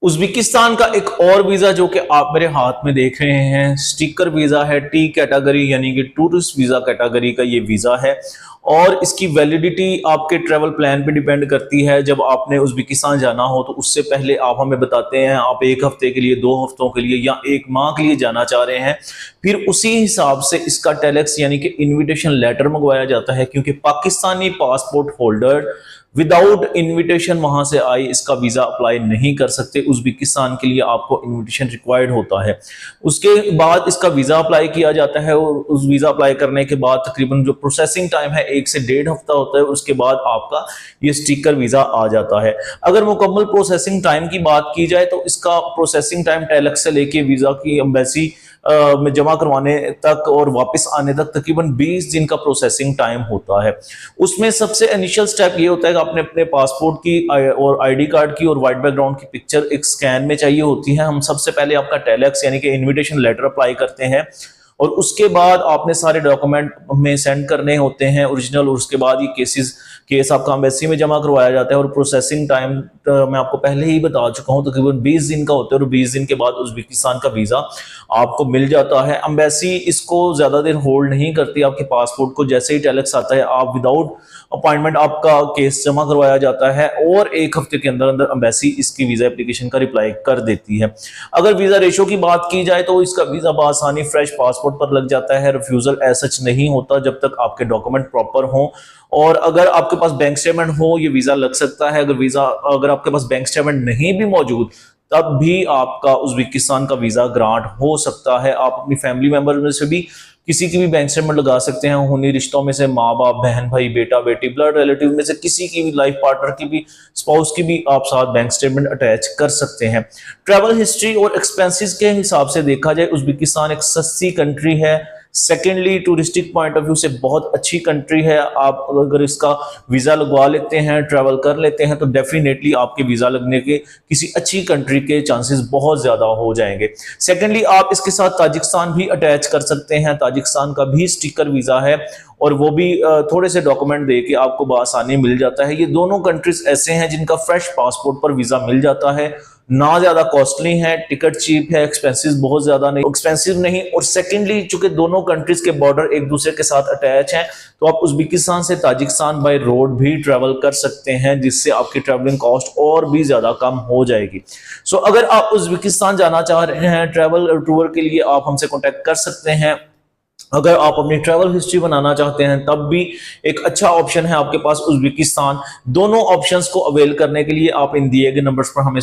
Uzbekistan का एक और वीजा जो कि आप मेरे हाथ में देख रहे हैं, स्टिकर वीजा है। टी कैटेगरी यानी कि टूरिस्ट वीजा कैटेगरी का ये वीजा है और इसकी वैलिडिटी आपके ट्रैवल प्लान पे डिपेंड करती है। जब आपने उज्बेकिस्तान जाना हो तो उससे पहले आप हमें बताते हैं आप एक हफ्ते के लिए, 2 हफ्तों के लिए या एक माह के लिए जाना चाह रहे हैं। फिर उसी हिसाब से इसका टेलेक्स यानी कि इन्विटेशन लेटर मंगवाया जाता है, क्योंकि Pakistani passport holder without invitation वहां से आई इसका वीजा अप्लाई नहीं कर सकते। उज्बेकिस्तान के लिए आपको इनविटेशन रिक्वायर्ड होता है। उसके बाद इसका वीजा अप्लाई किया जाता है और उस वीजा अप्लाई करने के बाद तकरीबन जो प्रोसेसिंग टाइम है 1 से 1.5 हफ्ता होता है। उसके बाद आपका ये स्टिकर वीजा आ जाता है। अगर मुकम्मल प्रोसेसिंग टाइम की बात की जाए तो इसका प्रोसेसिंग टाइम टेलेक्स से लेके वीजा की एम्बेसी में जमा करवाने तक और वापस आने तक तकरीबन 20 दिन का प्रोसेसिंग टाइम होता है। उसमें सबसे इनिशियल स्टेप ये होता है कि आपने अपने पासपोर्ट की और आईडी कार्ड की और वाइट बैकग्राउंड की पिक्चर एक स्कैन में चाहिए होती है। हम सबसे पहले आपका टेलेक्स यानी कि इनविटेशन लेटर अप्लाई करते हैं और उसके बाद आपने सारे डॉक्यूमेंट हमें सेंड करने होते हैं ओरिजिनल, और उसके बाद ये केस आपका एम्बेसी में जमा करवाया जाता है। और प्रोसेसिंग टाइम मैं आपको पहले ही बता चुका हूं, तकरीबन 20 दिन का होता है और 20 दिन के बाद उज्बेकिस्तान का वीजा आपको मिल जाता है। एम्बेसी इसको ज्यादा देर होल्ड नहीं करती आपके पासपोर्ट को। जैसे ही टेलेक्स आता है आप विदाउट अपॉइंटमेंट आपका केस जमा करवाया जाता है और 1 हफ्ते के अंदर अंदर एम्बेसी इसकी वीजा एप्लीकेशन का रिप्लाई कर देती है। अगर वीजा रेशो की बात की जाए तो इसका वीजा बआसानी फ्रेश पासपोर्ट पर लग जाता है। रिफ्यूजल ऐसा सच नहीं होता जब तक आपके डॉक्यूमेंट प्रॉपर हों, और अगर आपके पास बैंक स्टेटमेंट हो ये वीजा लग सकता है। अगर आपके पास बैंक स्टेटमेंट नहीं भी मौजूद तब भी आपका उज्बेकिस्तान का वीजा ग्रांट हो सकता है। आप अपनी फैमिली मेंबर में से भी किसी की भी बैंक स्टेटमेंट लगा सकते हैं। उन्हीं रिश्तों में से माँ बाप, बहन भाई, बेटा बेटी, ब्लड रिलेटिव में से किसी की भी, लाइफ पार्टनर की भी, स्पाउस की भी आप साथ बैंक स्टेटमेंट अटैच कर सकते हैं। ट्रैवल हिस्ट्री और एक्सपेंसेस के हिसाब से देखा जाए उज्बेकिस्तान एक सस्ती कंट्री है। Secondly touristic point of view से बहुत अच्छी कंट्री है। आप अगर इसका वीजा लगवा लेते हैं, ट्रैवल कर लेते हैं, तो डेफिनेटली आपके वीजा लगने के किसी अच्छी कंट्री के चांसेस बहुत ज्यादा हो जाएंगे। सेकेंडली आप इसके साथ ताजिकिस्तान भी अटैच कर सकते हैं। ताजिकिस्तान का भी स्टिकर वीजा है और वो भी थोड़े से डॉक्यूमेंट दे के आपको बआसानी मिल जाता है। ये दोनों कंट्रीज ऐसे हैं जिनका फ्रेश पासपोर्ट पर वीजा मिल जाता है, ना ज्यादा कॉस्टली है, टिकट चीप है, एक्सपेंसिव बहुत ज्यादा नहीं, एक्सपेंसिव नहीं। और सेकेंडली चूंकि दोनों कंट्रीज के बॉर्डर एक दूसरे के साथ अटैच हैं, तो आप उज्बेकिस्तान से ताजिकिस्तान बाय रोड भी ट्रेवल कर सकते हैं, जिससे आपकी ट्रैवलिंग कॉस्ट और भी ज्यादा कम हो जाएगी। सो अगर आप उज्बेकिस्तान जाना चाह रहे हैं ट्रैवल टूर के लिए, आप हमसे कॉन्टेक्ट कर सकते हैं। अगर आप अपनी ट्रैवल हिस्ट्री बनाना चाहते हैं तब भी एक अच्छा ऑप्शन है आपके पास उज्बेकिस्तान। दोनों ऑप्शंस को अवेल करने के लिए आप इन दिए गए नंबर्स पर हमें